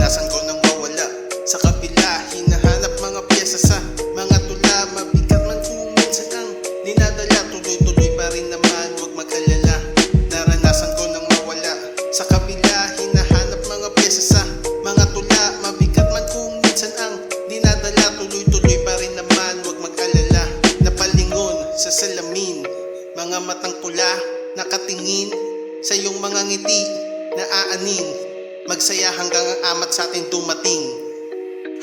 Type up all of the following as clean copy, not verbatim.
Naranasan ko nang mawala sa kabila, hinahanap mga pyesa sa mga tula. Mabigat man kung minsan ang dinadala, tuloy-tuloy pa rin naman, huwag mag-alala. Naranasan ko nang mawala sa kabila, hinahanap mga pyesa sa mga tula. Mabigat man kung minsan ang dinadala, tuloy-tuloy pa rin naman, huwag mag-alala. Napalingon sa salamin, mga matang pula, nakatingin sa iyong mga ngiti na aanin, magsaya hanggang ang amat sa atin dumating.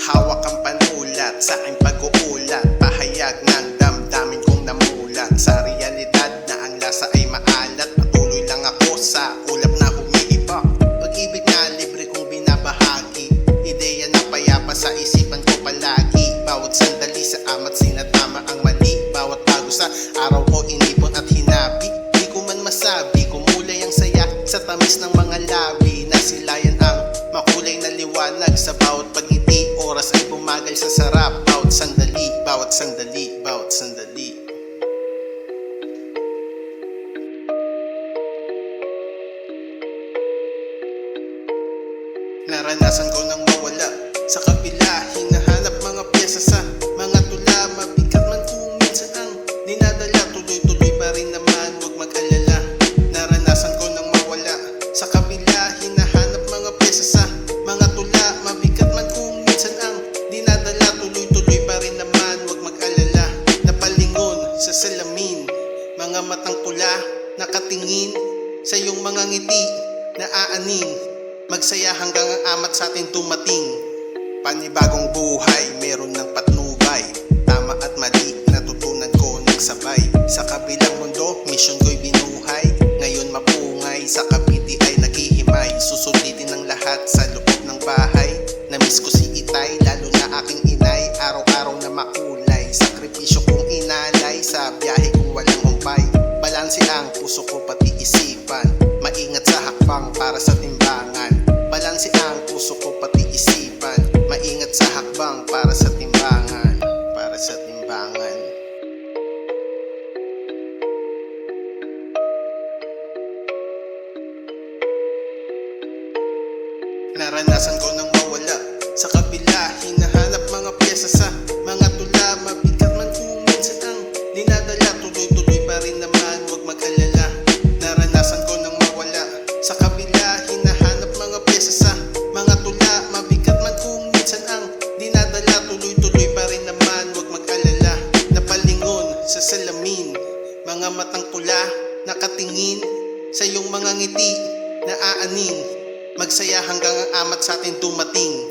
Hawak ang panulat sa aking pag-uulat, pahayag ng damdamin kong namulat. Sa realidad na ang lasa ay maalat, patuloy lang ako sa ulap na humiiba. Pag-ibig na libre kong binabahagi, ideya na payapa sa isipan ko palagi. Bawat sandali sa amat sinatama ang mali, bawat bago sa araw ko inipon at hinabi. Di ko man masabi, kumulay ang saya sa tamis ng mga labi. Nasilayan ang makulay na liwanag sa bawat pag-ngiti. Oras ay bumagal sa sarap, bawat sandali, bawat sandali, bawat sandali. Naranasan ko nang mawala sa kabila, hinahanap mga pyesa sa mga tula. Mabigat man kung minsan ang dinadala, tuloy-tuloy pa rin naman, huwag mag-alala. Naranasan ko nang mawala sa kabila, hinahanap mga pyesa sa mga tula. Mabigat man kung minsan ang dinadala, tuloy-tuloy pa rin naman, huwag mag-alala. Napalingon sa salamin, mga matang pula, nakatingin sa iyong mga ngiti na aanin, magsaya hanggang ang amat sa atin dumating. Panibagong buhay, meron ng patnubay, tama at mali, natutunan ko ng sabay. Sa kabilang mundo, mission ko'y binuhay, ngayon mapungay, sa Cavite ay naghihimay. Susulitin ng lahat sa loob ng bahay, namiss ko si Itay, lalo na aking inay. Araw-araw na makulay, sakripisyo kong inalay, sa biyahe kong walang humpay. Balanse ang puso ko pati isipan, maingat sa hakbang para sa timbangan. Balanse ang puso ko pati isipan, maingat sa hakbang para sa timbangan, para sa timbangan. Naranasan ko nang mawala sa kabila, hinahanap mga pyesa sa mga tula. Mabigat man kung minsan ang dinadala, tuloy-tuloy pa rin naman, huwag mag-alala. Naranasan ko nang mawala sa kabila, hinahanap mga pyesa sa mga tula. Mabigat man kung minsan ang dinadala, tuloy-tuloy pa rin naman, huwag mag-alala. Napalingon sa salamin, mga matang pula, nakatingin sa iyong mga ngiti na aanin, magsaya hanggang ang amat sa atin dumating.